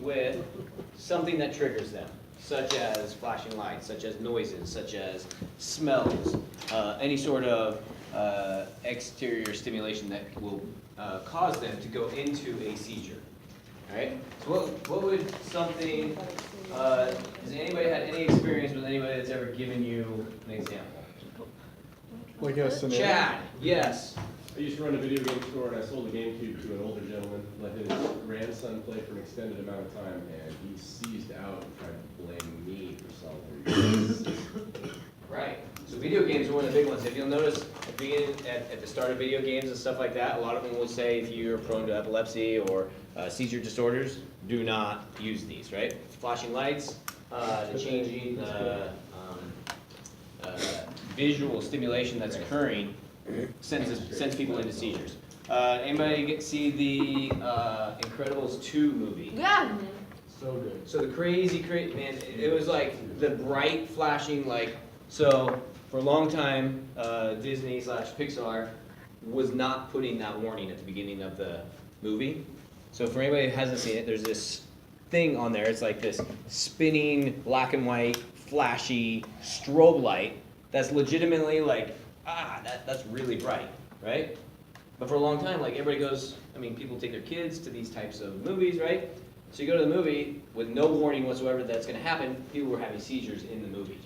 with something that triggers them, such as flashing lights, such as noises, such as smells, any sort of exterior stimulation that will cause them to go into a seizure. All right. So what would something? Has anybody had any experience with anybody that's ever given you an example? Like a scenario? Chad, yes. I used to run a video game store, and I sold a GameCube to an older gentleman, let his grandson play for an extended amount of time, and he seized out and tried to blame me for solitary. Right. So video games are one of the big ones. If you'll notice, at the start of video games and stuff like that, a lot of them will say if you're prone to epilepsy or seizure disorders, do not use these, right? Flashing lights, the changing the visual stimulation that's occurring sends people into seizures. Anybody see the Incredibles 2 movie? Yeah. So good. So the crazy, man, it was like the bright flashing, like, so for a long time, Disney/Pixar was not putting that warning at the beginning of the movie. So for anybody who hasn't seen it, there's this thing on there, it's like this spinning black and white, flashy strobe light that's legitimately like, that's really bright, right? But for a long time, like everybody goes, I mean, people take their kids to these types of movies, right? So you go to the movie with no warning whatsoever that's going to happen. People were having seizures in the movie,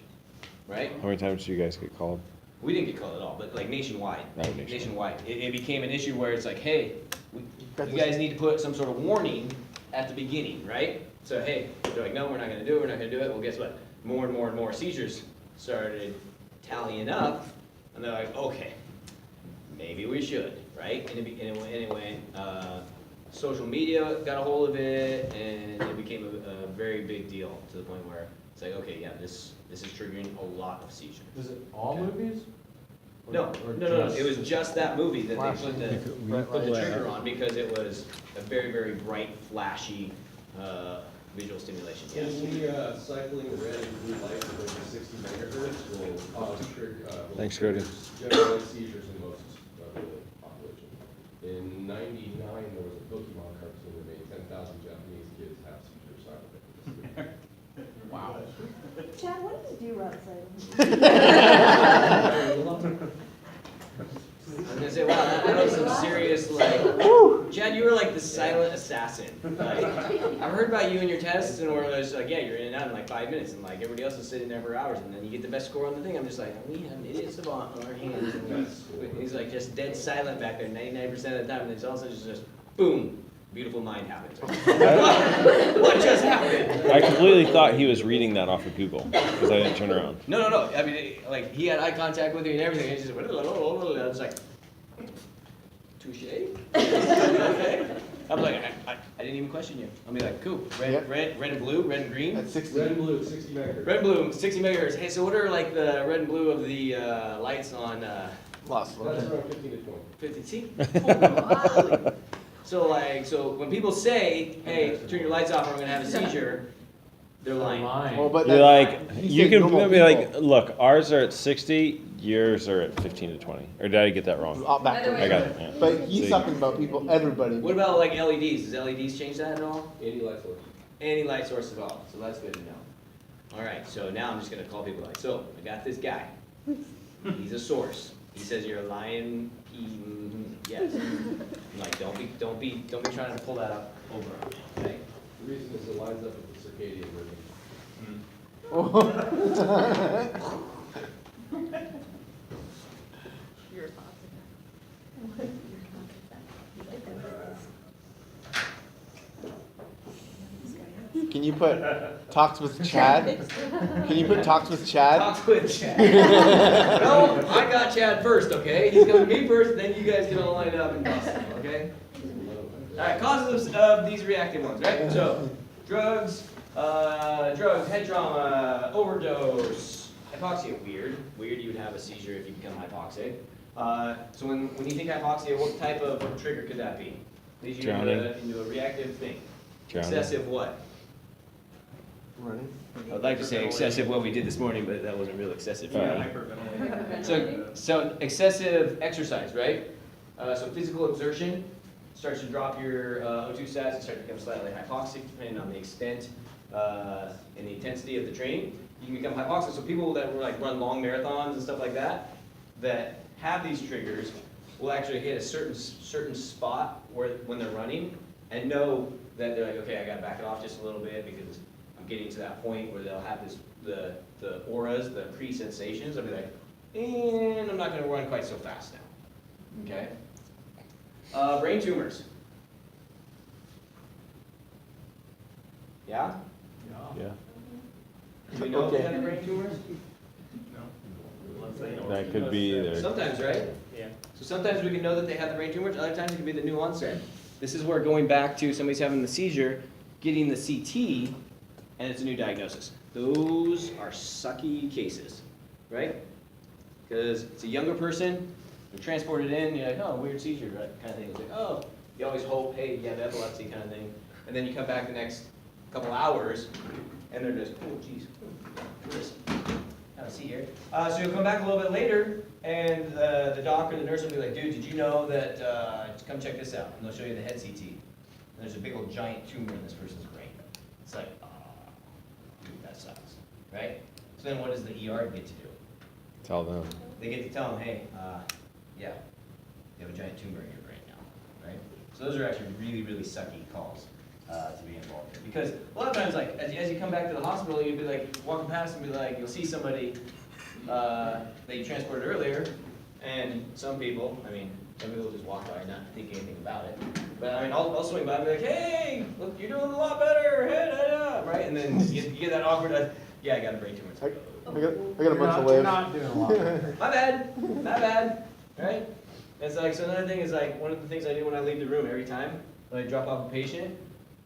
right? How many times did you guys get called? We didn't get called at all, but like nationwide. Oh, nationwide. It became an issue where it's like, hey, you guys need to put some sort of warning at the beginning, right? So hey, they're like, no, we're not going to do it. We're not going to do it. Well, guess what? More and more and more seizures started tallying up, and they're like, okay, maybe we should, right? And it went, social media got a hold of it, and it became a very big deal to the point where it's like, okay, yeah, this is triggering a lot of seizures. Is it all movies? No. It was just that movie that they put the trigger on because it was a very, very bright, flashy visual stimulation. Yes. Only cycling red and blue light at over 60 megahertz will cause Thanks, Cody. general seizures in most of the population. In '99, there was a Pokemon cartoon that made 10,000 Japanese kids have seizures simultaneously. Wow. Chad, what did you do outside? I'm gonna say, wow, that was some serious, like, Chad, you were like the silent assassin. Like, I've heard about you and your tests, and we're just like, yeah, you're in and out in like 5 minutes, and like everybody else is sitting there for hours, and then you get the best score on the thing. I'm just like, we have an idiot savant on our hands. And he's like just dead silent back there 99% of the time, and then all of a sudden just boom, beautiful mind happens. What just happened? I completely thought he was reading that off of Google because I didn't turn around. No. I mean, like he had eye contact with you and everything. And he just went, I was like, touche. Okay. I'm like, I didn't even question you. I'll be like, cool. Red and blue, red and green. At 60. Red and blue, 60 megahertz. Red and blue, 60 megahertz. Hey, so what are like the red and blue of the lights on Lost. That's around 15 to 20. 50? See? Holy. So when people say, hey, turn your lights off or I'm gonna have a seizure, they're lying. Well, but You're like, you can normal be like, people. look, ours are at 60, yours are at 15 to 20. Or did I get that wrong? Back I got it. Yeah. But he's See? talking about people, everybody. What about like LEDs? Does LEDs change that at all? Any light source. Any light source at all. So that's good to know. All right, so now I'm just gonna call people like, so I got this guy. He's a source. He says you're a lion. Yes. I'm like, don't be trying to pull that up over. Okay. The reason is it lines up with the circadian rhythm. Your thoughts. Can you put talks with Chad? Can you put talks with Chad? Talk with Chad. No, I got Chad first, okay? He's coming to me first, then you guys get all lined up and bust him, okay? All right, causes of these reactive ones, right? So, drugs, head trauma, overdose, hypoxia. Weird you would have a seizure if you become hypoxic. So when you think hypoxia, what type of trigger could that be? Leads you into a reactive thing. Drowning. Excessive what? Running. I'd like to say excessive what we did this morning, but that wasn't real excessive for me. So excessive exercise, right? So physical exertion starts to drop your O2 stats, you start to become slightly hypoxic depending on the extent and the intensity of the training. You can become hypoxic. So people that run long marathons and stuff like that, that have these triggers, will actually hit a certain spot when they're running and know that they're like, okay, I gotta back it off just a little bit because I'm getting to that point where they'll have the auras, the pre-sensations. They'll be like, and I'm not gonna run quite so fast now. Okay? Brain tumors. Yeah? Yeah. Do we know if they have brain tumors? That could be either. Sometimes, right? Yeah. So sometimes we can know that they have the brain tumors, other times it can be the new onset. This is where going back to somebody's having the seizure, getting the CT, and it's a new diagnosis. Those are sucky cases, right? Because it's a younger person, they're transported in, you're like, oh, weird seizure, right? Kind of thing. It's like, oh, you always hope, hey, you have epilepsy kind of thing. And then you come back the next couple hours, and they're just, oh, geez, Kris, have a seat here. So you'll come back a little bit later, and the doc or the nurse will be like, dude, did you know that, come check this out. And they'll show you the head CT. And there's a big old giant tumor in this person's brain. It's like, dude, that sucks, right? So then what does the ER get to do? Tell them. They get to tell them, hey, yeah, you have a giant tumor in your brain now, right? So those are actually really, really sucky calls to be involved in. Because a lot of times, like, as you come back to the hospital, you'll be like, walking past and be like, you'll see somebody that you transported earlier, and some people will just walk by and not think anything about it. But I mean, I'll swing by and be like, hey, look, you're doing a lot better, hey, right? And then you get that awkward, yeah, I got a brain tumor. I got a bunch of waves. You're not doing a lot better. My bad, right? It's like, so another thing is like, one of the things I do when I leave the room every time, when I drop off a patient,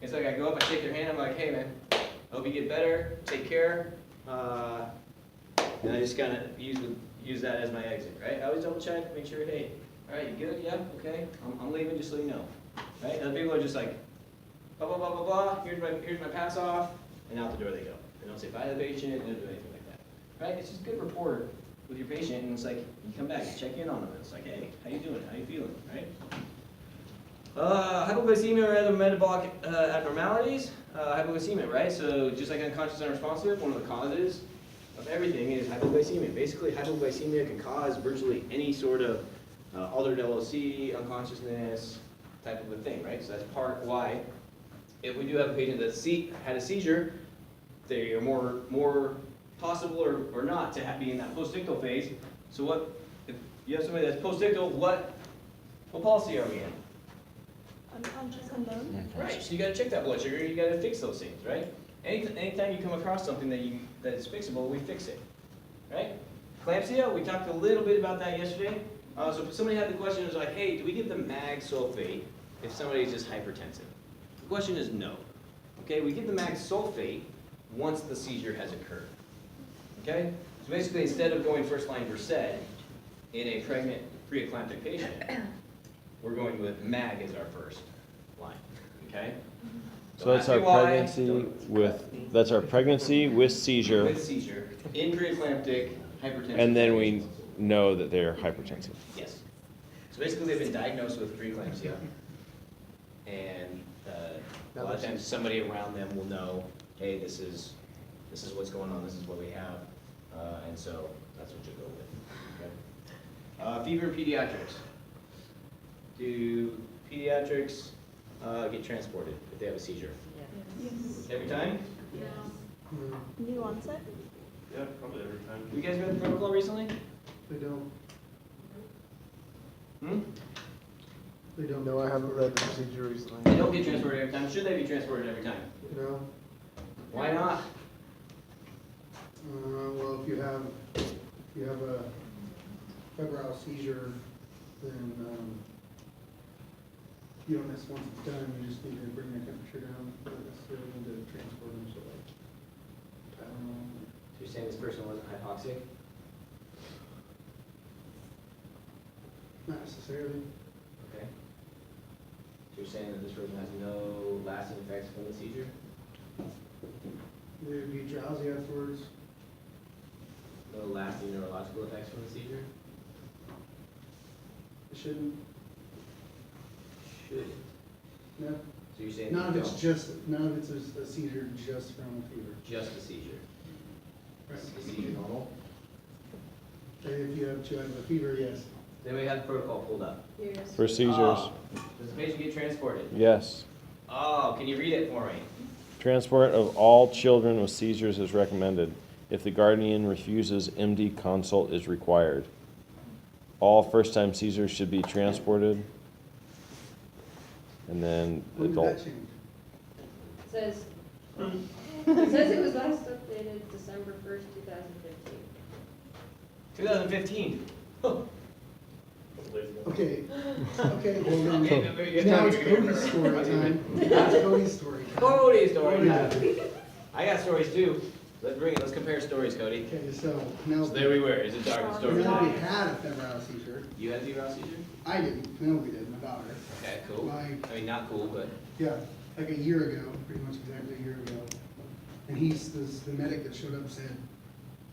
it's like I go up, I shake their hand, I'm like, hey man, I hope you get better, take care, and I just kind of use that as my exit, right? I always double check, make sure, hey, all right, you good? Yeah, okay, I'm leaving just so you know, right? Other people are just like, blah, blah, blah, blah, blah, here's my pass off, and out the door they go. They don't say bye to the patient, they don't do anything like that, right? It's just good rapport with your patient, and it's like, you come back, you check in on them, it's like, hey, how you doing, how you feeling, right? Hypoglycemia or other metabolic abnormalities, hypoglycemia, right? So just like unconscious and unresponsive, one of the causes of everything is hypoglycemia. Basically, hypoglycemia can cause virtually any sort of altered LOC, unconsciousness type of a thing, right? So that's part why, if we do have a patient that had a seizure, they are more possible or not to be in that postictal phase. So what, if you have somebody that's postictal, what policy are we in? Unconscious unknown. Right, so you gotta check that blood sugar, you gotta fix those things, right? Anytime you come across something that is fixable, we fix it, right? Eclampsia, we talked a little bit about that yesterday. So if somebody had the question, it was like, hey, do we give them mag sulfate if somebody's just hypertensive? The question is no. Okay, we give the mag sulfate once the seizure has occurred. Okay? So basically, instead of going first line Versed in a pregnant preeclamptic patient, we're going with mag as our first line. Okay? So that's our pregnancy with seizure, With seizure, in preeclamptic hypertension. and then we know that they're hypertensive. Yes. So basically, they've been diagnosed with preeclampsia, and a lot of times somebody around them will know, hey, this is what's going on, this is what we have, and so that's what you go with. Okay? Fever in pediatrics. Do pediatrics get transported if they have a seizure? Yes. Every time? New onset? Yeah, probably every time. You guys read the protocol recently? They don't. Hmm? They don't. No, I haven't read the procedure recently. They don't get transported every time. Should they be transported every time? No. Why not? Well, if you have a febrile seizure, then you don't necessarily, once it's done, you just need to bring their temperature down. You don't necessarily need to transport them, so like Tylenol. So you're saying this person wasn't hypoxic? Not necessarily. Okay. So you're saying that this person has no lasting effects from the seizure? They'd be drowsy afterwards. No lasting neurological effects from the seizure? It shouldn't. shouldn't. No, So you're saying none they of it's don't, just, none of it's a seizure just from a fever. just a seizure. Right. Is the seizure normal? If you have a fever, yes. Then we have the protocol pulled up. For seizures, Oh, does the patient get transported? yes. Oh, can you read it for me? Transport of all children with seizures is recommended. If the guardian refuses, MD consult is required. All first-time seizures should be transported. And then When did adult. that change? Says, it says it was last updated December 1st, 2015. 2015. Okay, okay, well then, Okay, now it's Cody's story time. It's Cody's story time. Cody story. Yeah. I got stories too. Let's bring it. Let's compare stories, Cody. Okay, so now, So there we were. Is it dark story now we time? had a febrile seizure. You had a febrile seizure? I didn't, Penelope did, my daughter. Okay, cool. My, I mean, not cool, but yeah, like a year ago, pretty much exactly a year ago. And the medic that showed up said,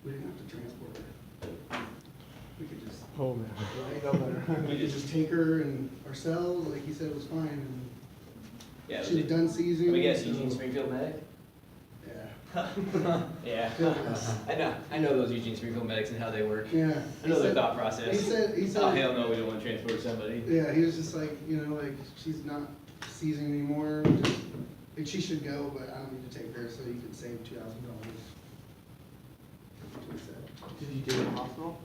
we didn't have to transport her. We could just, Oh, man. right, we could just take her and ourselves, like he said it was fine, and yeah. she was done seizing. Let me guess, so- Eugene Springfield medic? Yeah. Yeah. I know those Eugene Springfield medics and how they work. Yeah. I know He their said- thought process. He Oh, said, hell no, we don't want to transport somebody. yeah, he was just like, you know, like, she's not seizing anymore, just, like, she should go, but I don't need to take her, so you could save $2,000. That's what he said. Did you do it in the hospital?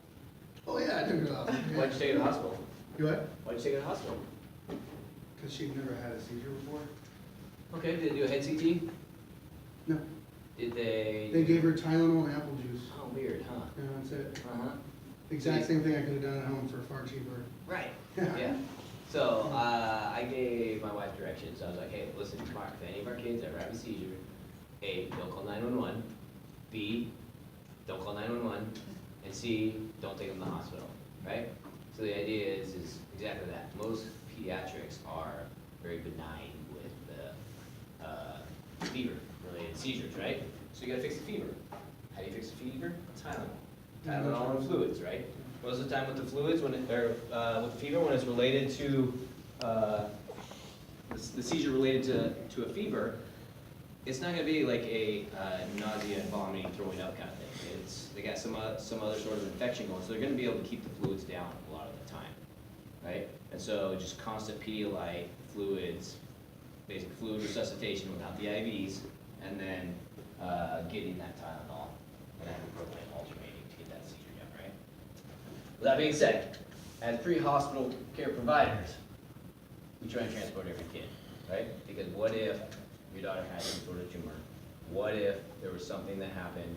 Oh, yeah, I took her to the hospital. Yeah. Why'd you take her to the hospital? You what? Why'd you take her to the hospital? Because she'd never had a seizure before. Okay, did they do a head CT? No, Did they? they gave her Tylenol and apple juice. Oh, weird, huh? Yeah, that's it. Uh-huh. Exact same thing I could have done at home for far cheaper. Right, yeah. So, I gave my wife directions. I was like, hey, listen, Mark, if any of our kids ever have a seizure, A, don't call 911. B, don't call 911. And C, don't take them to the hospital, right? So the idea is exactly that. Most pediatrics are very benign with the fever-related seizures, right? So you gotta fix the fever. How do you fix the fever? Tylenol. Tylenol and fluids, right? Most of the time with the fluids, with the fever, when it's related to, the seizure related to a fever, it's not gonna be like a nausea, vomiting, throwing up kind of thing. They got some other sort of infection going, so they're gonna be able to keep the fluids down a lot of the time, right? And so just constant Pedialyte, fluids, basic fluid resuscitation without the IVs, and then getting that Tylenol and ibuprofen alternating to get that seizure down, right? With that being said, as pre-hospital care providers, we try and transport every kid, right? Because what if your daughter had some sort of tumor? What if there was something that happened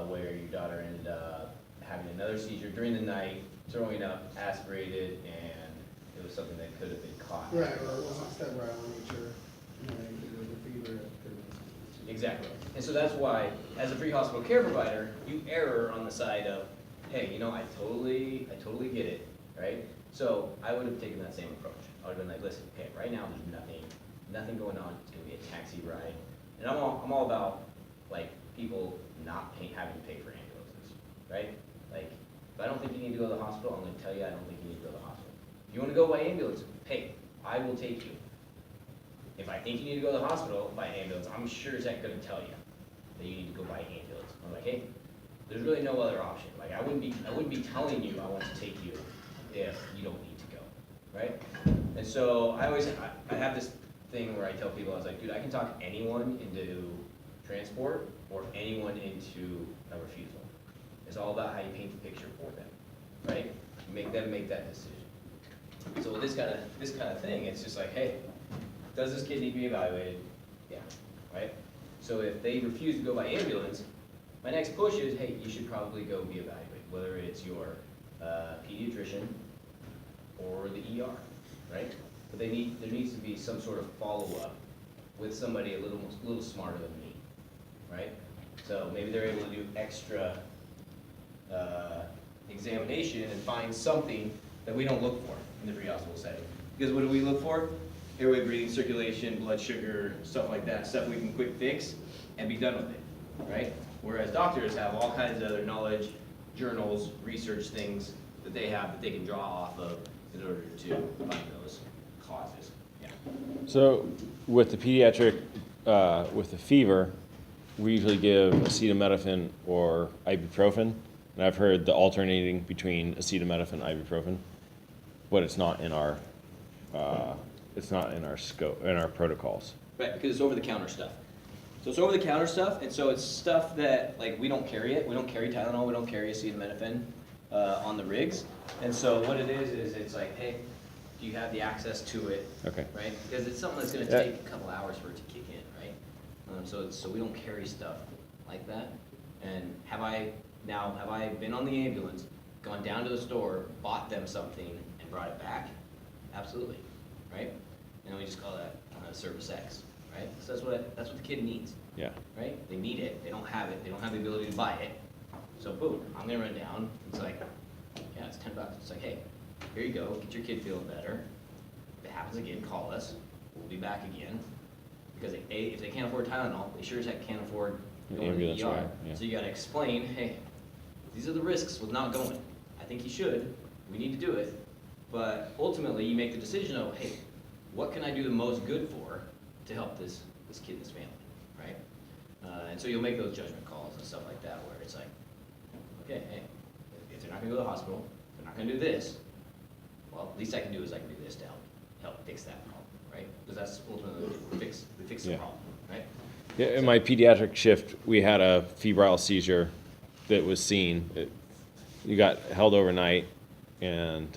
where your daughter ended up having another seizure during the night, throwing up, aspirated, and it was something that could have been caught? Right, or it wasn't febrile in nature, and then it was a fever. Exactly. And so that's why, as a pre-hospital care provider, you err on the side of, hey, you know, I totally get it, right? So I would have taken that same approach. I would have been like, listen, okay, right now there's nothing going on. It's gonna be a taxi ride, and I'm all about like people not having to pay for ambulances, right? Like, if I don't think you need to go to the hospital, I'm gonna tell you I don't think you need to go to the hospital. If you want to go by ambulance, hey, I will take you. If I think you need to go to the hospital by ambulance, I'm sure as heck gonna tell you that you need to go by ambulance. I'm like, hey, there's really no other option. Like, I wouldn't be telling you I want to take you if you don't need to go, right? And so I have this thing where I tell people, I was like, dude, I can talk anyone into transport or anyone into a refusal. It's all about how you paint the picture for them, right? Make them make that decision. So with this kind of thing, it's just like, hey, does this kid need to be evaluated? Yeah, right? So if they refuse to go by ambulance, my next push is, hey, you should probably go be evaluated, whether it's your pediatrician or the ER, right? But there needs to be some sort of follow-up with somebody a little smarter than me, right? So maybe they're able to do extra examination and find something that we don't look for in the pre-hospital setting. Because what do we look for? Airway, breathing, circulation, blood sugar, stuff like that, stuff we can quick fix and be done with it, right? Whereas doctors have all kinds of other knowledge, journals, research things that they have that they can draw off of in order to find those causes, yeah. So with the pediatric, with the fever, we usually give acetaminophen or ibuprofen. And I've heard the alternating between acetaminophen and ibuprofen, but it's not in our scope, in our protocols. Right, because it's over-the-counter stuff. So it's over-the-counter stuff, and so it's stuff that, like, we don't carry it. We don't carry Tylenol, we don't carry acetaminophen on the rigs. And so what it is it's like, hey, do you have the access to it? Okay. Right? Because it's something that's gonna Yeah. take a couple hours for it to kick in, right? So we don't carry stuff like that. And have I been on the ambulance, gone down to the store, bought them something, and brought it back? Absolutely, right? And we just call that Service X, right? So that's what the kid needs, Yeah. right? They need it, they don't have it, they don't have the ability to buy it. So boom, I'm gonna run down, it's like, yeah, it's $10. It's like, hey, here you go, get your kid feeling better. If it happens again, call us, we'll be back again. Because if they can't afford Tylenol, they sure as heck can't afford going to the Ambulance ER. ride, yeah. So you gotta explain, hey, these are the risks with not going. I think you should, we need to do it. But ultimately, you make the decision of, hey, what can I do the most good for to help this kid and this family, right? And so you'll make those judgment calls and stuff like that, where it's like, okay, hey, if they're not gonna go to the hospital, they're not gonna do this, well, at least I can do is I can do this to help fix that problem, right? Because that's ultimately we fix the Yeah. problem, right? Yeah, in my pediatric shift, we had a febrile seizure that was seen. You got held overnight, and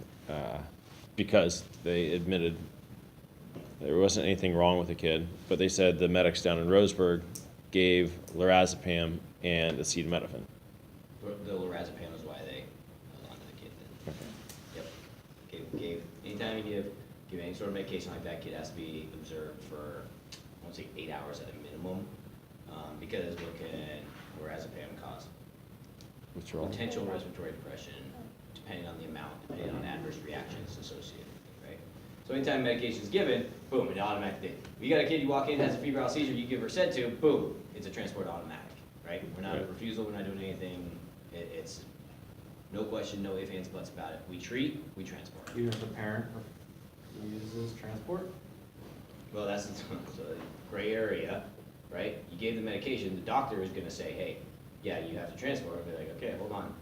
because they admitted there wasn't anything wrong with the kid, but they said the medics down in Roseburg gave lorazepam and acetaminophen. The lorazepam is why they held on to the kid then. Okay. Yep. Gave anytime you give any sort of medication like that, kid has to be observed for, I want to say 8 hours at a minimum, because what can lorazepam cause? Withdrawal. Potential respiratory depression, depending on the amount, depending on adverse reactions associated with it, right? So anytime medication is given, boom, it automatically, you got a kid, you walk in, has a febrile seizure, you give her said to, boom, it's a transport automatic, right? We're not a Right. refusal, we're not doing anything, it's no question, no ifs, ands, buts about it. We treat, we transport. Even if the parent uses transport? Well, that's the gray area, right? You gave the medication, the doctor is gonna say, hey, yeah, you have to transport. I'll be like, okay, hold on.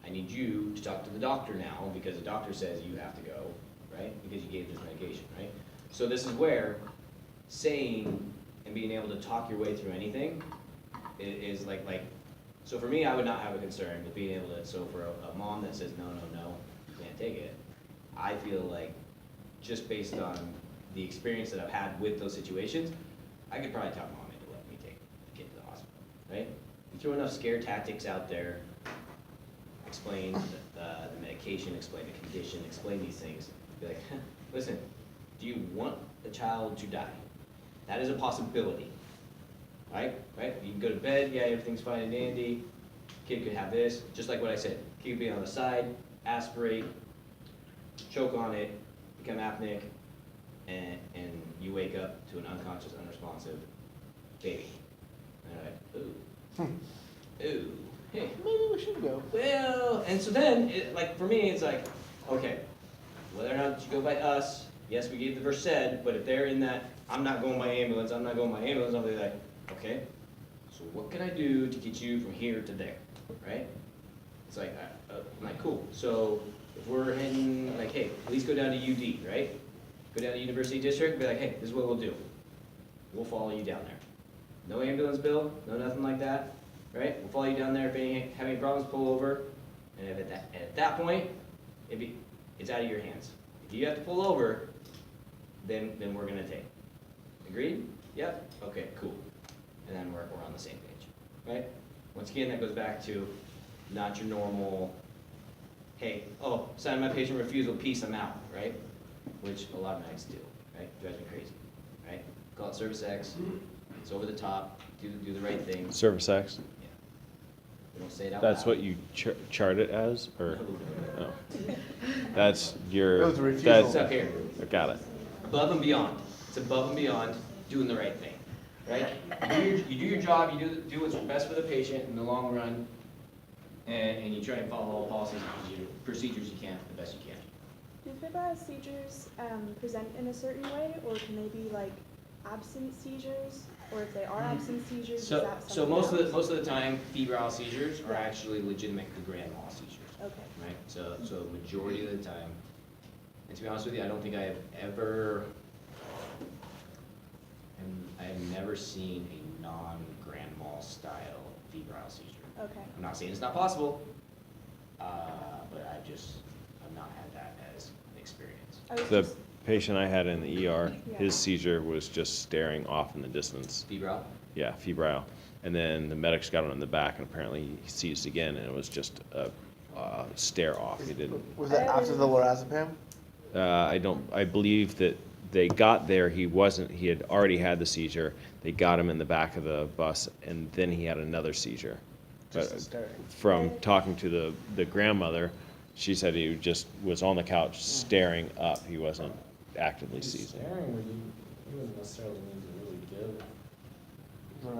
I need you to talk to the doctor now, because the doctor says you have to go, right? Because you gave this medication, right? So this is where saying and being able to talk your way through anything is like, so for me, I would not have a concern with being able to, so for a mom that says, no, you can't take it, I feel like, just based on the experience that I've had with those situations, I could probably talk mom into letting me take the kid to the hospital, right? You throw enough scare tactics out there, explain the medication, explain the condition, explain these things, be like, listen, do you want the child to die? That is a possibility, right? You can go to bed, yeah, everything's fine and dandy, kid could have this, just like what I said, kid could be on the side, aspirate, choke on it, become apneic, and you wake up to an unconscious, unresponsive baby. And you're like, ooh, hey. Maybe we should go. Well, and so then, for me, it's like, okay, whether or not you go by us, yes, we gave the Versed, but if they're in that, I'm not going by ambulance, I'll be like, okay, so what can I do to get you from here to there, right? It's like, I'm like, cool, so if we're heading, like, hey, at least go down to UD, right? Go down to University District, be like, hey, this is what we'll do. We'll follow you down there. No ambulance bill, no nothing like that, right? We'll follow you down there. If you have any problems, pull over. And if at that point, it's out of your hands. If you have to pull over, then we're gonna take. Agreed? Yep. Okay, cool. And then we're on the same page, right? Once again, that goes back to not your normal, hey, oh, sign my patient refusal, peace, I'm out, right? Which a lot of medics do, right? Drives me crazy, right? Call it Service X. It's over the top. Do the right thing. Service X? Yeah. We don't say it out That's loud. what you chart it as, or? Oh. That's It your, was a refusal. It's up here. I got it. Above and beyond. It's above and beyond doing the right thing, right? You do your job, you do what's best for the patient in the long run, and you try and follow all policies and procedures you can the best you can. Do febrile seizures present in a certain way, or can they be like absent seizures? Or if they are absent seizures, is So, that so something most else? of the time, febrile seizures are Yeah. actually legitimate grand mal seizures, Okay. right? So majority of the time, and to be honest with you, I don't think I have ever, I have never seen a non-grand mal style febrile seizure. Okay. I'm not saying it's not possible, but I've not had that as an experience. I was The just, patient I had in the ER, Yeah. his seizure was just staring off in the distance. Febrile? Yeah, febrile. And then the medics got him in the back, and apparently he seized again, and it was just a stare off. He didn't. Was that after the lorazepam? I believe that they got there, he had already had the seizure. They got him in the back of the bus, and then he had another seizure. Just But the staring. from talking to the grandmother, she said he just was on the couch staring up. He wasn't actively seizing. Staring, when you wouldn't necessarily need to really give.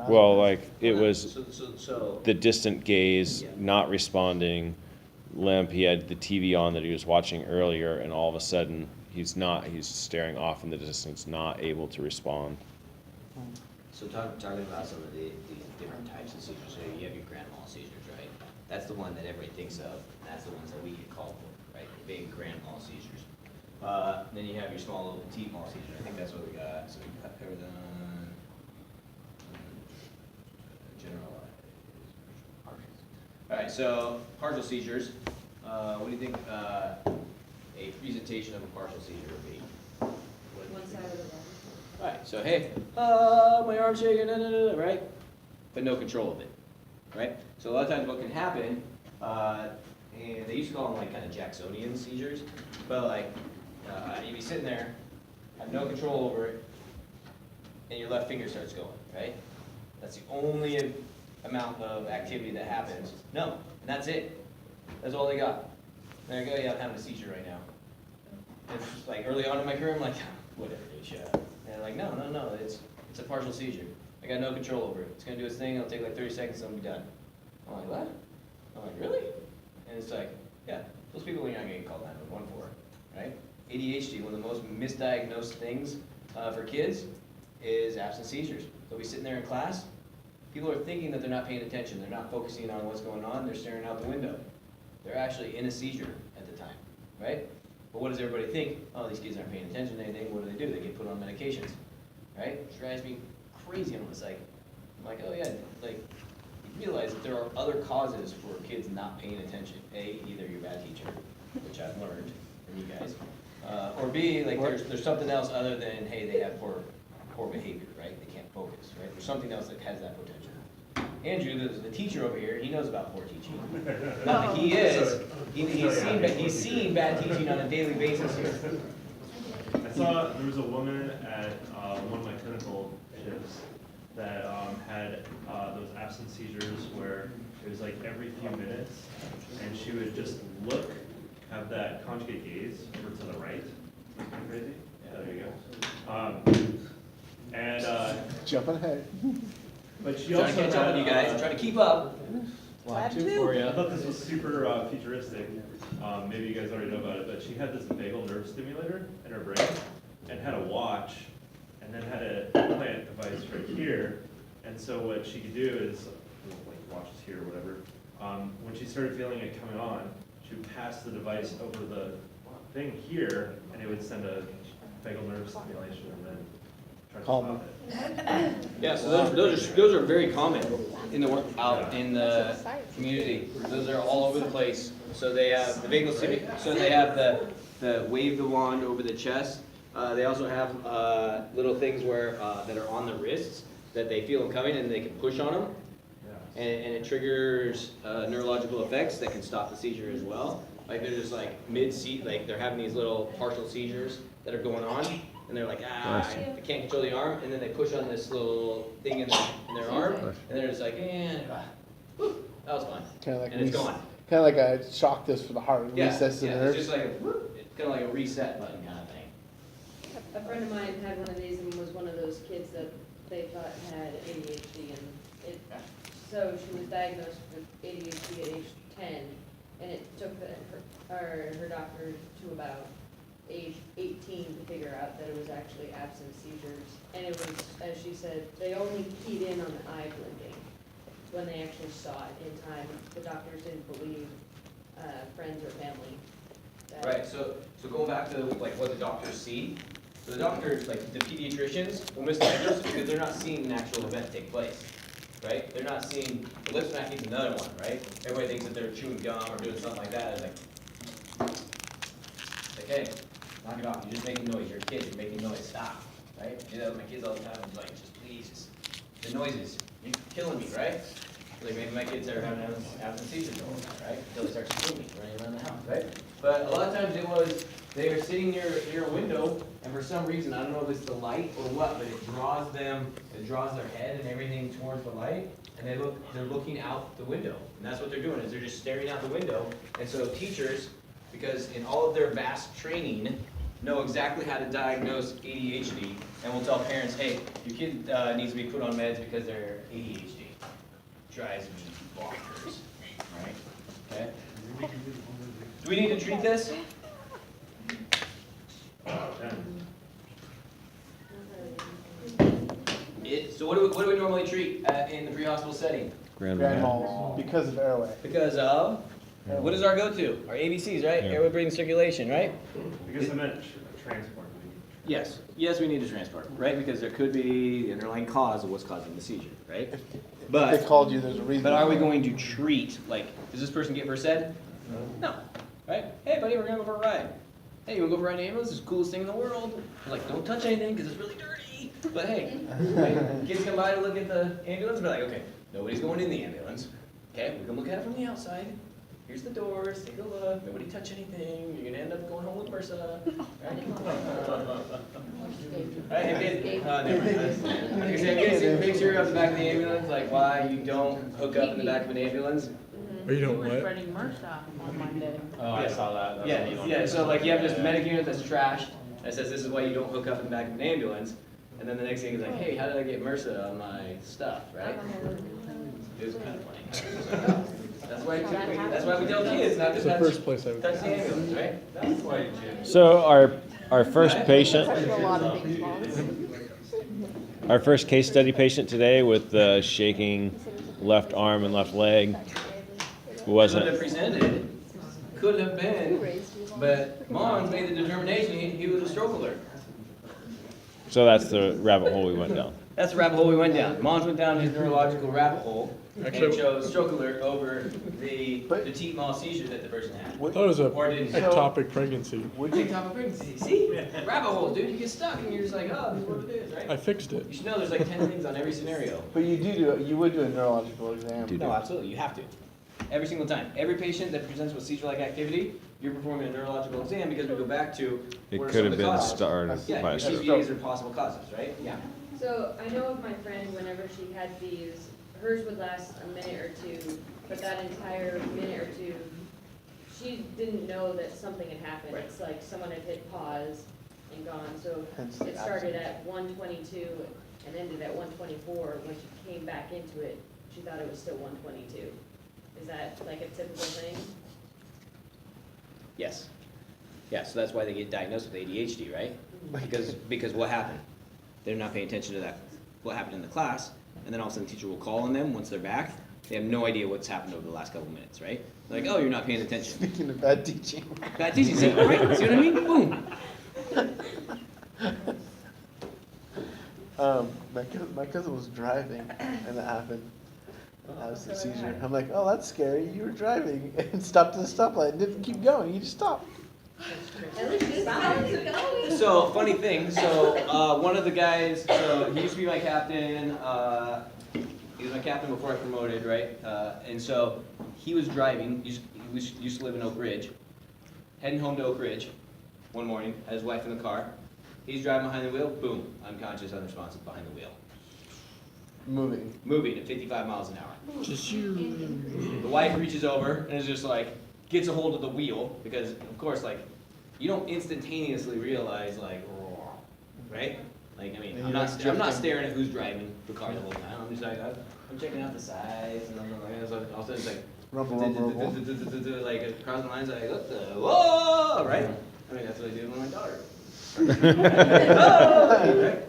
Well, like, it was So, the distant gaze, Yeah. not responding, limp. He had the TV on that he was watching earlier, and all of a sudden, he's staring off in the distance, not able to respond. so talking about some of these different types of seizures, so you have your grand mal seizures, right? That's the one that everybody thinks of, and that's the ones that we get called for, right? The big grand mal seizures. Then you have your small little petite mal seizures. I think that's what we got. So we covered the generalized. All right, so partial seizures. What do you think a presentation of a partial seizure would be? One side of the body. All right, so hey, my arm's shaking, right? But no control of it, right? So a lot of times what can happen, and they used to call them like kind of Jacksonian seizures, but like you'd be sitting there, have no control over it, and your left finger starts going, right? That's the only amount of activity that happens. No, and that's it. That's all they got. There you go, yeah, I'm having a seizure right now. And it's just like early on in my career, I'm like, whatever, dude, shut up. And they're like, no, it's a partial seizure. I got no control over it. It's gonna do its thing, it'll take like 30 seconds, and I'll be done. I'm like, what? I'm like, really? And it's like, yeah, those people you're not gonna get called 911 for, right? ADHD, one of the most misdiagnosed things for kids is absent seizures. They'll be sitting there in class, people are thinking that they're not paying attention, they're not focusing on what's going on, they're staring out the window. They're actually in a seizure at the time, right? But what does everybody think? Oh, these kids aren't paying attention to anything, what do? They get put on medications, right? It drives me crazy. I'm like, oh yeah, like, you realize that there are other causes for kids not paying attention. A, either you're a bad teacher, which I've learned from you guys, or B, like there's something else other than, hey, they have poor behavior, right? They can't focus, right? There's something else that has that potential. Andrew, the teacher over here, he knows about poor teaching. Not that he is, he's seen bad teaching on a daily basis here. I saw there was a woman at one of my clinical shifts that had those absent seizures where it was like every few minutes, and she would just look, have that conjugate gaze over to the right. Isn't that crazy? Yeah, there you go. Jumping ahead. But she Trying also to catch up with you guys, I'm trying to keep up. Tab Two two. for I you. thought this was super futuristic. Maybe you guys already know about it, but she had this vagal nerve stimulator in her brain and had a watch and then had an implant device right here. And so what she could do is, like watches here or whatever, when she started feeling it coming on, she would pass the device over the thing here and it would send a vagal nerve stimulation and then try to Calm. stop it. Yeah, so those are very common in the work, out in the community. Those are all over the place. So they have the vagal stimulation, so they have the wave the wand over the chest. They also have little things where that are on the wrists that they feel them coming and they can push on them. And it triggers neurological effects that can stop the seizure as well. Like they're just like mid-seat, like they're having these little partial seizures that are going on, and they're like, I can't control the arm, and then they push on this little thing in their arm, and they're just like, whew, that was fun, Kind of like and it's gone. Kind of like a shock disc for the heart, Yeah, recess the yeah, it's nerves. just like it's kind of like a reset button kind of thing. A friend of mine had one of these and was one of those kids that they thought had ADHD, and so she was diagnosed with ADHD at age 10, and it took her doctor to about age 18 to figure out that it was actually absent seizures. And it was, as she said, they only keyed in on the eye blinking when they actually saw it in time. The doctors didn't believe friends or family. That Right, so going back to like what the doctors see, so the doctors, like the pediatricians, will misdiagnose it because they're not seeing an actual event take place, right? They're not seeing, the lip smacking is another one, right? Everybody thinks that they're chewing gum or doing something like that, it's like, hey, knock it off, you're just making noise, you're a kid, you're making noise, stop, right? I do that with my kids all the time, I'm like, just please, just, the noises, you're killing me, right? Like maybe my kids are having absent seizures all the time, right? Until they start screaming, running around the house, right? But a lot of times it was, they are sitting near a window, and for some reason, I don't know if it's the light or what, but it draws their head and everything towards the light, and they're looking out the window. And that's what they're doing, is they're just staring out the window. And so teachers, because in all of their vast training, know exactly how to diagnose ADHD, and will tell parents, hey, your kid needs to be put on meds because they're ADHD. Drives me bonkers, right? Okay? Do we need to treat this? So what do we normally treat in the pre-hospital setting? Grand mal, because of airway. Because of, what is our go-to? Our ABCs, right? Yeah. Airway, breathing, circulation, right? Because I meant transport. Yes, we need to transport, right? Because there could be the underlying cause of what's causing the seizure, right? If But they called you, there's a reason. But are we going to treat, like, does this person get first aid? No, right? Hey buddy, we're gonna go for a ride. Hey, you wanna go for a ride in an ambulance? It's the coolest thing in the world. We're like, don't touch anything, because it's really dirty. But hey, right? Kids come by to look at the ambulance, and be like, okay, nobody's going in the ambulance. Okay, we can look at it from the outside. Here's the doors, take a look, nobody touch anything, you're gonna end up going home with MRSA. Right? Make sure you're up the back of the ambulance, like why you don't hook up in the back of an ambulance. Or you don't We're what? spreading MRSA on Monday. Oh, I saw that. Yeah, so like you have this medic unit that's trashed, that says this is why you don't hook up in the back of an ambulance, and then the next thing is like, hey, how did I get MRSA on my stuff, right? It was kind of funny. That's why we tell kids not to It's the touch first place I would. the ambulance, right? That's why Jim. So our first patient, A lot of big balls. our first case study patient today with the shaking left arm and left leg Could have wasn't. presented, could have been, but Mons made the determination he was a stroke alert. So that's the rabbit hole we went down. That's the rabbit hole we went down. Mons went down his neurological rabbit hole and Actually- chose stroke alert over the petite mal seizure that the person had. I thought it was a Or didn't. ectopic pregnancy. Big top of pregnancy. See? Rabbit hole, dude. You get stuck and you're just like, oh, this is what it is, I right? fixed it. You should know there's like 10 things on every scenario. But you would do a neurological exam. Do No, absolutely. You have to. Every single time. Every patient that presents with seizure-like activity, you're performing a neurological exam because we go back to It what are could some have of the been causes. started Yeah, by your a stroke. CVAs are possible causes, right? Yeah. So I know of my friend, whenever she had these, hers would last a minute or two, but that entire minute or two, she didn't know that something had happened. Right. It's like someone had hit pause and gone. So Hence the it started at 1:22 and ended at 1:24. When she came back into it, she thought it was still 1:22. Is that like a typical thing? Yes. Yeah, so that's why they get diagnosed with ADHD, right? Because what happened? They're not paying attention to that, what happened in the class, and then all of a sudden the teacher will call on them once they're back. They have no idea what's happened over the last couple minutes, right? They're like, oh, you're not paying attention. Speaking of bad teaching. Bad teaching, see, right? See what I mean? Boom. My cousin was driving and that happened. That was a seizure. I'm like, oh, that's scary. You were driving and stopped at the stoplight and didn't keep going. You just stopped. At least it's fine. So, funny thing, so one of the guys, so he used to be my captain, he was my captain before I promoted, right? And so he was driving, he used to live in Oak Ridge, heading home to Oak Ridge one morning, had his wife in the car. He's driving behind the wheel, boom, unconscious, unresponsive behind the wheel. Moving at 55 miles an hour. Just you. The wife reaches over and is just like, gets a hold of the wheel, because of course, like, you don't instantaneously realize, like, right? Like, I mean, I'm not staring at who's driving the car the whole time. I'm just like, I'm checking out the sides, and I'm like, so all of a sudden it's like, Rumble. like crossing the lines, like, what the, whoa, right? And I mean, that's what I did with my daughter. Oh, right?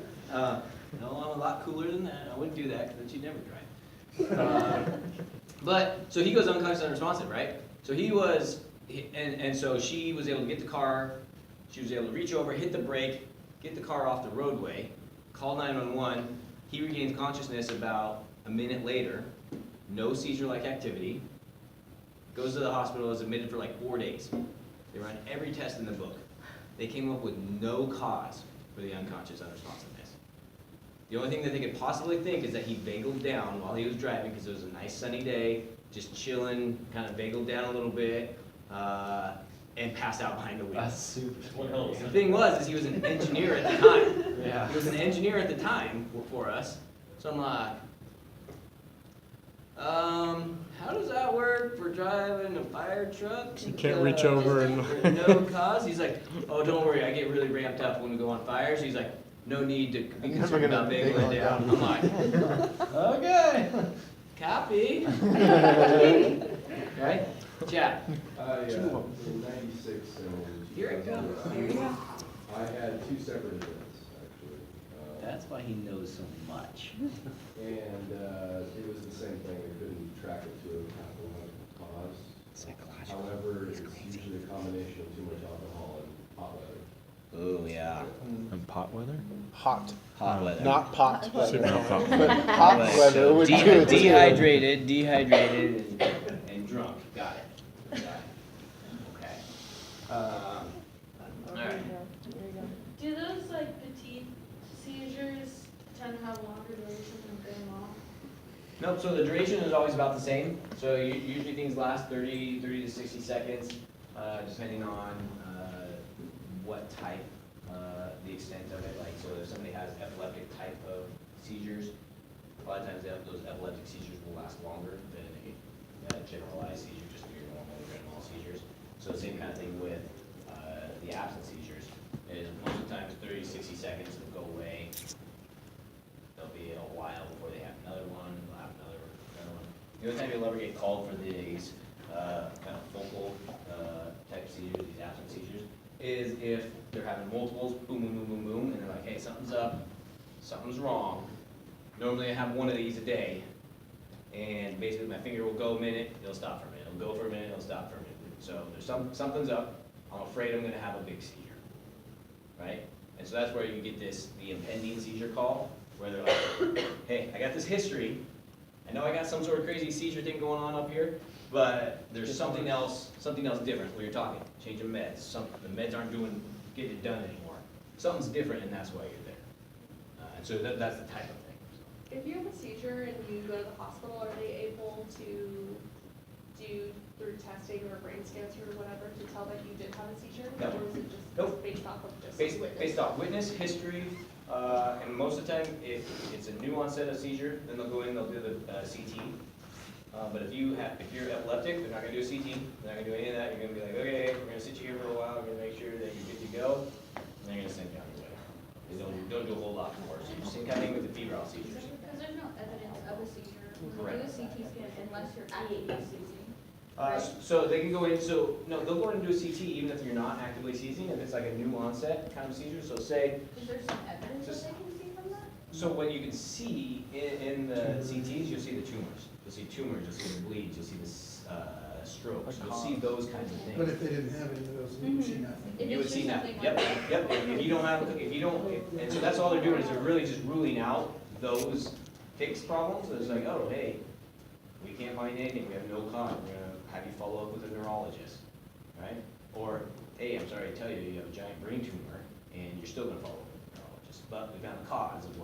No, I'm a lot cooler than that. I wouldn't do that because then she'd never drive. But, so he goes unconscious unresponsive, right? So he was, and so she was able to get the car, she was able to reach over, hit the brake, get the car off the roadway, call 911. He regains consciousness about a minute later, no seizure-like activity, goes to the hospital, is admitted for like 4 days. They ran every test in the book. They came up with no cause for the unconscious unresponsiveness. The only thing that they could possibly think is that he vagaled down while he was driving because it was a nice sunny day, just chilling, kind of vagaled down a little bit, and passed out behind the wheel. That's super What scary. else? The thing was, is he was an engineer at the time. Yeah. He was an engineer at the time for us. So I'm like, how does that work for driving a fire truck? You can't reach over and- For no cause? He's like, oh, don't worry, I get really ramped up when we go on fires. He's like, no need to be I'm never concerned gonna about bagel bagel it down. down. I'm like, okay, copy. Right? Chat. In '96 and Here it comes. Here you go. I had 2 separate events, actually. That's why he knows so much. And it was the same thing, I couldn't track it to a pathological cause. However, it's usually a combination of too much alcohol and hot weather. Oh, yeah. And pot weather? Hot, Hot weather. not pot weather. Not pot. But hot Right, weather so would do it too. Dehydrated, and drunk. Got it. Okay. Alright. Do those like petite seizures tend to have longer duration than grandma? Nope, so the duration is always about the same. So usually things last 30 to 60 seconds, depending on what type, the extent of it. Like, so if somebody has epileptic type of seizures, a lot of times those epileptic seizures will last longer than a generalized seizure, just your normal grand mal seizures. So the same kind of thing with the absent seizures, is most of the time it's 30 to 60 seconds, they'll go away. There'll be a while before they have another one, they'll have another one. The only time you'll ever get called for these kind of focal type seizures, these absent seizures, is if they're having multiples, boom, boom, boom, boom, boom, and they're like, hey, something's up, something's wrong. Normally I have one of these a day, and basically my finger will go a minute, it'll stop for a minute, it'll go for a minute, it'll stop for a minute. So there's something's up, I'm afraid I'm gonna have a big seizure, right? And so that's where you get the impending seizure call, where they're like, hey, I got this history, I know I got some sort of crazy seizure thing going on up here, but there's something else different where you're talking, change of meds, the meds aren't getting it done anymore. Something's different and that's why you're there. And so that's the type of thing. If you have a seizure and you go to the hospital, are they able to do through testing or brain scans or whatever to tell that you did have a seizure? No. Or is it just Nope. based off of just witness? Based off witness, history, and most of the time, if it's a new onset of seizure, then they'll go in, they'll do the CT. But if you're epileptic, they're not gonna do a CT, they're not gonna do any of that, you're gonna be like, okay, we're gonna sit you here for a while, we're gonna make sure that you're good to go, and they're gonna send you on your way. They don't do a whole lot more, so same kind of thing with the febrile seizures. Because there's no evidence of a seizure when you Correct. do a CT scan unless you're actively seizing. So they can go in, no, they'll go in and do a CT even if you're not actively seizing, if it's like a new onset kind of seizure, so say, Is there some evidence that they can see from that? so what you can see in the CTs, you'll see the tumors. You'll see tumors, you'll see the bleeds, you'll see the strokes, you'll see those kinds of things. But if they didn't have any of those, you would see nothing. If You would it's see just that, something yep, like- yep, and so that's all they're doing, is they're really just ruling out those fixed problems, it's like, oh, hey, we can't find anything, we have no cause, we're gonna have you follow up with a neurologist, right? Or, hey, I'm sorry to tell you, you have a giant brain tumor, and you're still gonna follow up with a neurologist, but we found the cause of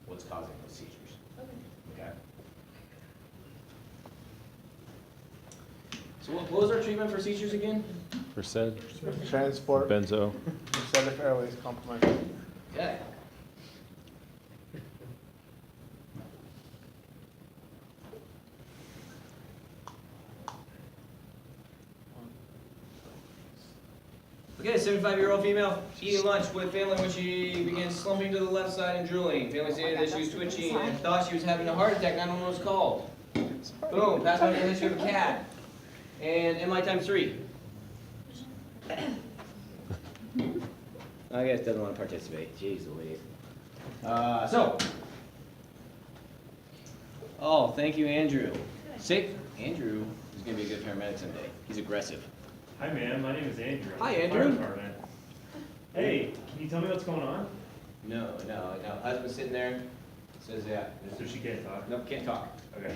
what's causing those seizures, okay? So what was our treatment for seizures again? Versed, Transport, benzo. Versedic airways compromised. Okay. Okay, 75-year-old female eating lunch with family when she began slumping to the left side and drooling. Family stated that she was twitching and thought she was having a heart attack. 911 was called. Boom, passed on the history of a cat. And MI times 3. I guess doesn't want to participate. Jeez Louise. Oh, thank you, Andrew. Andrew is going to be a good paramedic someday. He's aggressive. Hi, ma'am. My name is Andrew. I'm Hi, from the fire Andrew. department. Hey, can you tell me what's going on? No. Husband's sitting there. Says, yeah. So she can't talk? Nope, can't talk. Okay.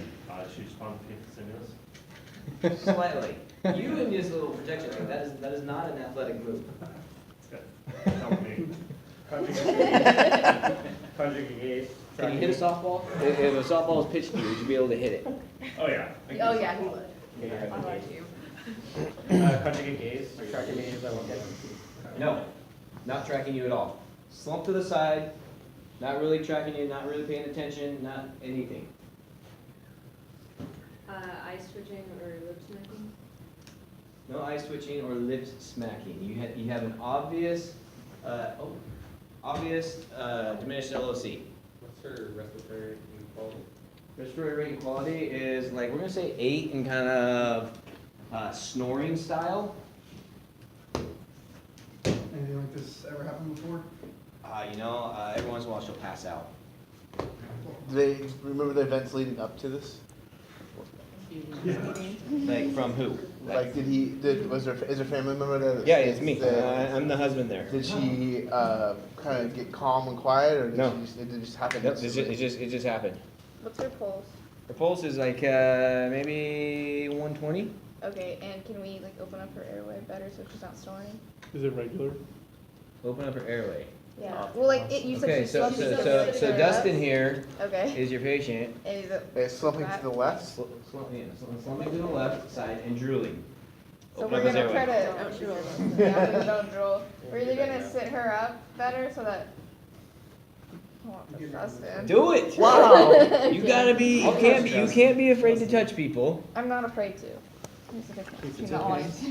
She just wanted to pay for stimulus? Slightly. You and this little protection thing, that is not an athletic move. It's good. Help me. Conjugate gaze. Can you hit a softball? If a softball is pitched to you, you should be able to hit it. Oh, yeah. Oh, yeah, he would. Okay, I'll watch you. Conjugate gaze, or tracking me as I look at No, not tracking you at all. Slump to the side, not really tracking you, not really paying attention, not anything. Eye switching or lip smacking? No eye switching or lips smacking. You have an obvious diminished LOC. What's her respiratory quality? Respiratory rate quality is like, we're gonna say 8 in kind of snoring style. Anything like this ever happened before? Every once in a while she'll pass out. Do they remember the events leading up to this? Like from who? Like, is there a family member that? Yeah, it's me. that- I'm the husband there. Did she kind of get calm and quiet, or No. did it just happen? Nope, it just happened. What's her pulse? Her pulse is like maybe 120. Okay, and can we like open up her airway better so she's not snoring? Is it regular? Open up her airway. Yeah. Well, like you said Okay, she's so slumping, so Dustin here Okay. is your patient. And he's up. It's slumping to the left. Slumping to the left side and drooling. So Open we're up his gonna try airway. to don't drool. Yeah, we don't drool. We're either gonna sit her up better so that. Oh, Dustin. Do it. Wow. You gotta be. You can't be afraid to touch people. I'm not afraid to. Here's the difference between the audience.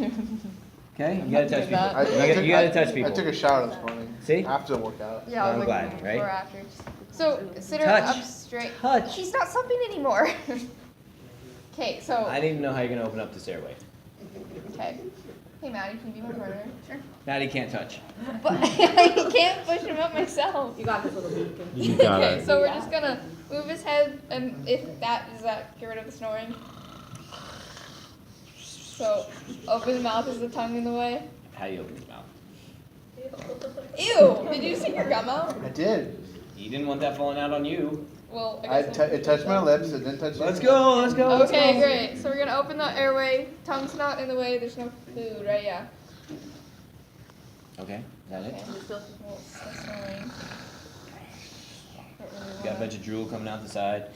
Okay, you gotta touch people. that. You gotta touch people. I took a shower this morning. See? After the workout. Yeah, I was I'm like glad, before right? after. So sit her Touch. up straight. Touch. She's not slumping anymore. Okay, so I need to know how you're gonna open up this airway. okay. Hey Maddie, can you be my partner? Sure. Maddie can't touch. But I can't push him up myself. You got this little beacon. You got Okay, it. so we're just gonna move his head, and if that does that get rid of the snoring. So open the mouth. Is the tongue in the way? How do you open his mouth? Ew! Did you stick your gum out? I did. You didn't want that falling out on you. Well, I guess. It touched my lips. It didn't touch. Let's his. go. Let's go. Let's Okay, go. great. So we're gonna open the airway. Tongue's not in the way. There's no food, right? Yeah. Okay, is that Okay. it? Well, still snoring. Don't really Got a wanna- bunch of drool coming out the side.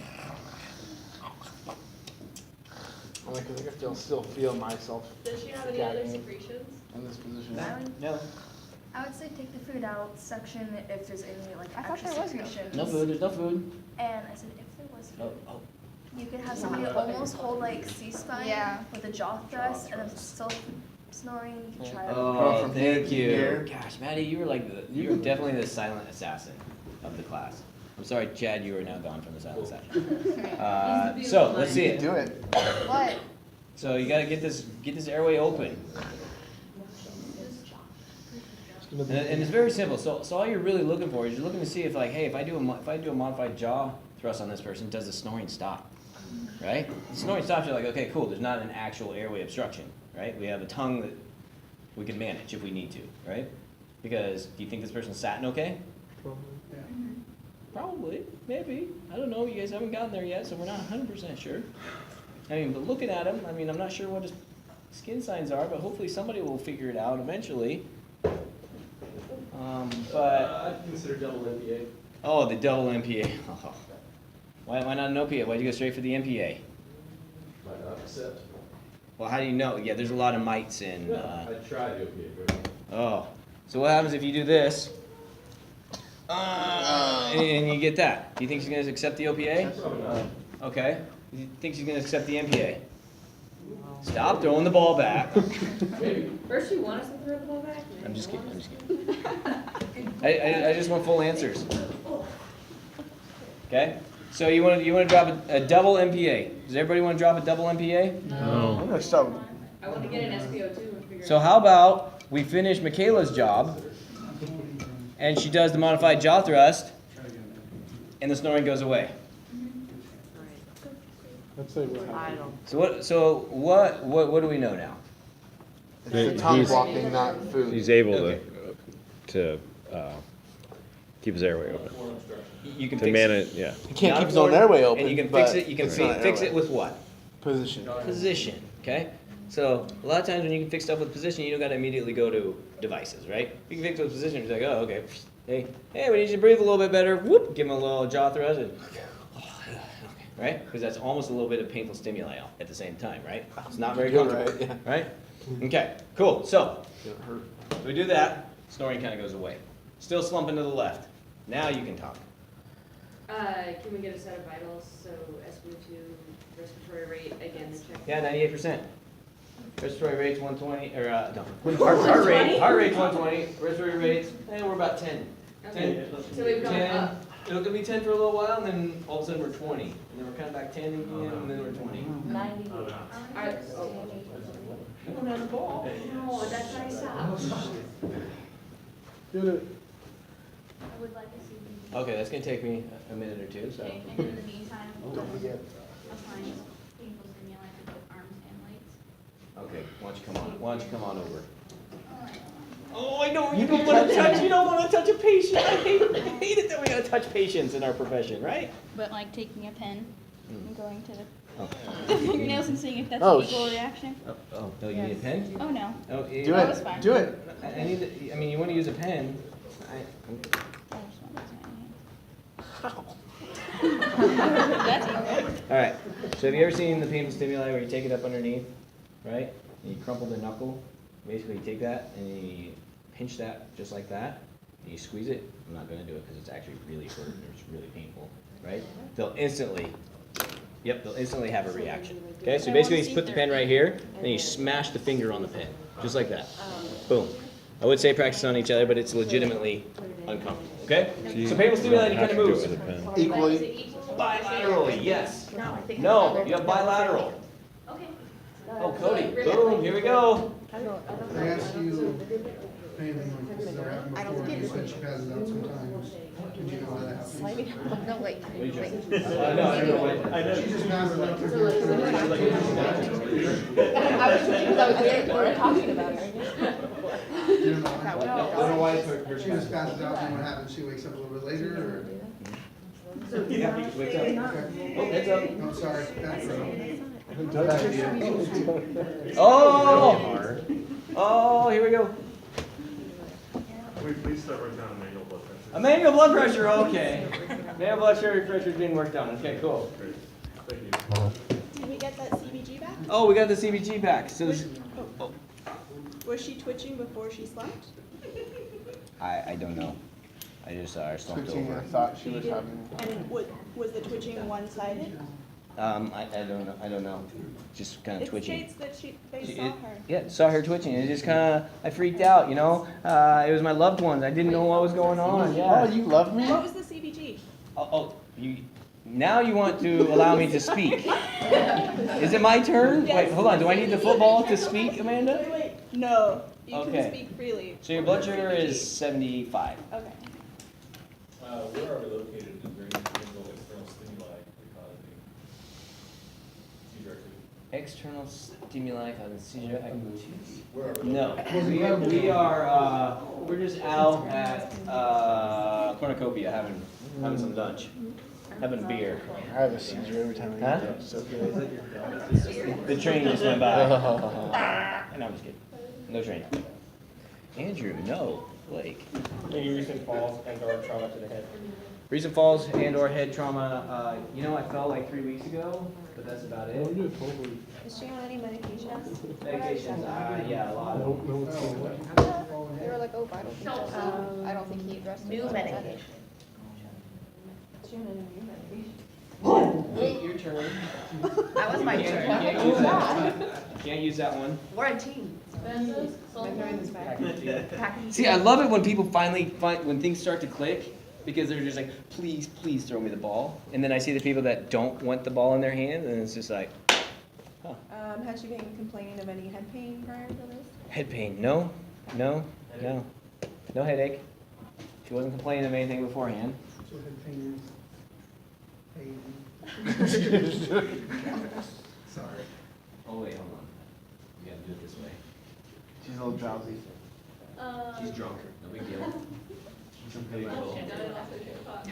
I think I still feel myself Does she have any other secretions? in this position. No. I would say take the food out section if there's any like I thought extra there was no secretions. No food. There's no food. And I said if there was food, Oh. you could have somebody almost hold like C-spine Yeah. with a jaw thrust and then still snoring. You could try it. Oh, From here thank to you. here. Gosh, Maddie, you were definitely the silent assassin of the class. I'm sorry, Chad, you are now gone from the silent assassin. So let's see it. Do it. What? So you gotta get this airway open. And it's very simple. So all you're really looking for is you're looking to see if like, hey, if I do a modified jaw thrust on this person, does the snoring stop? Right? The snoring stops. You're like, okay, cool. There's not an actual airway obstruction, right? We have a tongue that we can manage if we need to, right? Because do you think this person's satin okay? Probably, maybe. I don't know. You guys haven't gotten there yet, so we're not 100% sure. I mean, but looking at him, I mean, I'm not sure what his skin signs are, but hopefully somebody will figure it out eventually. But I'd consider double MPA. oh, the double MPA. Oh. Why not an OPA? Why'd you go straight for the MPA? Might not accept. Well, how do you know? Yeah, there's a lot of mites in. I tried the OPA first. Oh, so what happens if you do this? And you get that? Do you think she's gonna accept the OPA? Probably not. Okay. Do you think she's gonna accept the MPA? Stop throwing the ball back. Maybe. First you want us to throw the ball back? I'm just kidding. I just want full answers. Okay. So you want to drop a double MPA? Does everybody want to drop a double MPA? No. I'm gonna start. I want to get an SPO too and figure So how about we finish Michaela's job, and she does the modified jaw thrust, and the snoring goes away. Let's say what happened. So what do we know now? It's the tongue He's- blocking, not food. He's able Okay. to keep his airway open. You can To fix manage, yeah. He can't not keep his own afford- airway open. and you can fix but it. You can it's not fix airway. it with what? Position. Position. Okay. So a lot of times when you can fix stuff with position, you don't got to immediately go to devices, right? You can fix it with position. It's like, oh, okay. Hey, we need you to breathe a little bit better. Whoop, give him a little jaw thrust. And, right? Because that's almost a little bit of painful stimuli at the same time, right? It's not very You're comfortable, right, right? Okay, cool. So It hurt. we do that. Snoring kind of goes away. Still slumping to the left. Now you can talk. Can we get a set of vitals, so SpO2, respiratory rate, again, the check? Yeah, 98%. Respiratory rate's 120, or no, heart rate's 120. Respiratory rate's, we're about 10. Okay, so we've gone 10. up. It'll be 10 for a little while, and then all of a sudden we're 20, and then we're kind of back 10 again, and then we're 20. 90. No, not a ball. No, that's what I saw. Get it. I would like to see these. Okay, that's gonna take me a minute or two. So. Okay, and in the meantime, Don't forget. assign painful stimuli with arms and legs. Okay, why don't you come on? Why don't you come on over? Alright. Oh, I know you don't want to touch. You don't want to touch a patient. I hate it that we gotta touch patients in our profession, right? But like taking a pen and going to Oh. the fingernails and seeing if that's Oh, an equal reaction. Oh, no, you need a pen? Oh no. Oh, Do That was it. fine. Do it. I need. I mean, you want to use a pen? I just want to That's easy. All right. So have you ever seen the painful stimuli where you take it up underneath, right? And you crumple the knuckle. Basically, you take that and you pinch that just like that, and you squeeze it. I'm not going to do it because it's actually really hurt and it's really painful, right? They'll instantly have a reaction. Okay, so basically you just put the pen right here, and you smash the finger on the pen, just like that. Boom. I would say practice on each other, but it's legitimately uncomfortable. Okay? So painful stimuli kind of moves. Equally. Bilaterally, yes. No, I think No, you have bilateral. Okay. Oh, Cody, boom, here we go. I asked you if anything like this ever happened before, and you said she passes out sometimes. Did you know why that happens? No, wait. No, I don't know why. She just passes out to I was thinking because I was there, we were talking about her. You don't know I why? don't know why her She just passes out, and what happens, she wakes up a little bit later, or? Yeah, he wakes up. Oh, heads up. No, sorry, that's, Oh! Oh, here we go. Please start working on manual blood pressure. A manual blood pressure, okay. Manual blood pressure is being worked on. Okay, cool. Great. Thank you. Did we get that CBG back? Oh, we got the CBG back. So this, Was she twitching before she slept? I don't know. I just saw her slumped Twitching, I over. thought she was having. And was the twitching one-sided? I don't know. I don't know. Just kind of It twitching. states that they She- saw it- her. Yeah, saw her twitching. It just kind of, I freaked out, you know. It was my loved ones. I didn't know what was going on. Oh, Yeah. you love me? What was the CBG? Now you want to allow me to speak. Is it my turn? Yes. Wait, hold on. Do I need the football to speak, Amanda? Wait, no. You Okay. can speak freely. So your blood sugar is 75. Okay. Where are we located? Is there any single external stimuli that cause the seizure activity? External stimuli causing seizure activity. Where are we? No, we are, we're just out at Cornucopia having some lunch, having a beer. I have a seizure every time I Huh? eat that. So good. The train just went by. And I'm just kidding. No train. Andrew, no. Blake. Any recent falls and or trauma to the head? Recent falls and or head trauma, I fell like 3 weeks ago, but that's about it. Is she on any medications? Medications, yeah, a lot of them. No, it's They were like, oh, vital details. I don't think he addressed it. New medication. Your turn. That was my You turn. can't use that one. Can't use that one. We're a team. See, I love it when people when things start to click, because they're just like, please, please throw me the ball. And then I see the people that don't want the ball in their hand, and it's just like, Has she been complaining of any head pain prior to this? head pain. No headache. She wasn't complaining of anything beforehand. So her fingers, pain. Sorry. Oh wait, hold on. You gotta do it this way. She's a little drowsy. She's drunk. No big deal. Shit, now I lost my train of thought.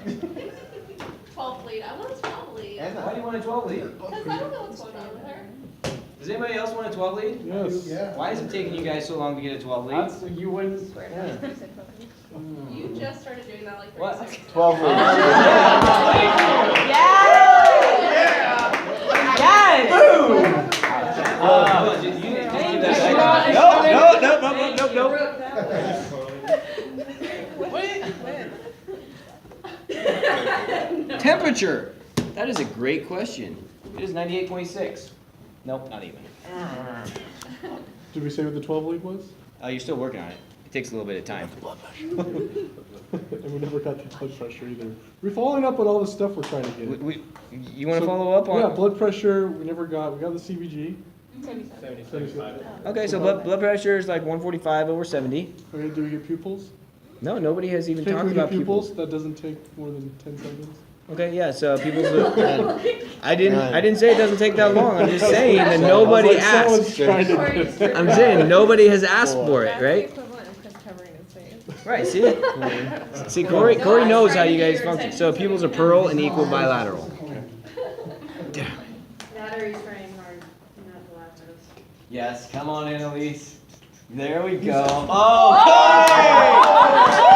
12 lead. I want a 12 lead. Why do you want a 12 lead? Because I don't know what's going on with her. Does anybody else want a 12 lead? Yes. Yeah. Why is it taking you guys so long to get a 12 lead? That's, you wouldn't. You just started doing that like 3 What? seconds. 12 leads. Temperature. That is a great question. It is 98.6. Nope, not even. Did we say what the 12 league was? You're still working on it. It takes a little bit of time. And we never got the blood pressure either. We're following up on all the stuff we're trying to get. You want to So, follow up on? Yeah, blood pressure, we never got, we got the CBG. 75. Okay, so blood pressure is like 145/70. Okay, do we get pupils? No, nobody has even Can talked we get about pupils. That doesn't take more than 10 seconds. Okay, yeah, so pupils. I didn't say it doesn't take that long. I'm just saying that nobody Like someone's asked. trying to- I'm saying nobody has asked for it, right? Right, see? See, Corey knows how you guys function. So pupils are pearl and equal bilateral. That or he's trying hard not to laugh at us. Yes, come on in, Elise. There we go. Oh, Corey!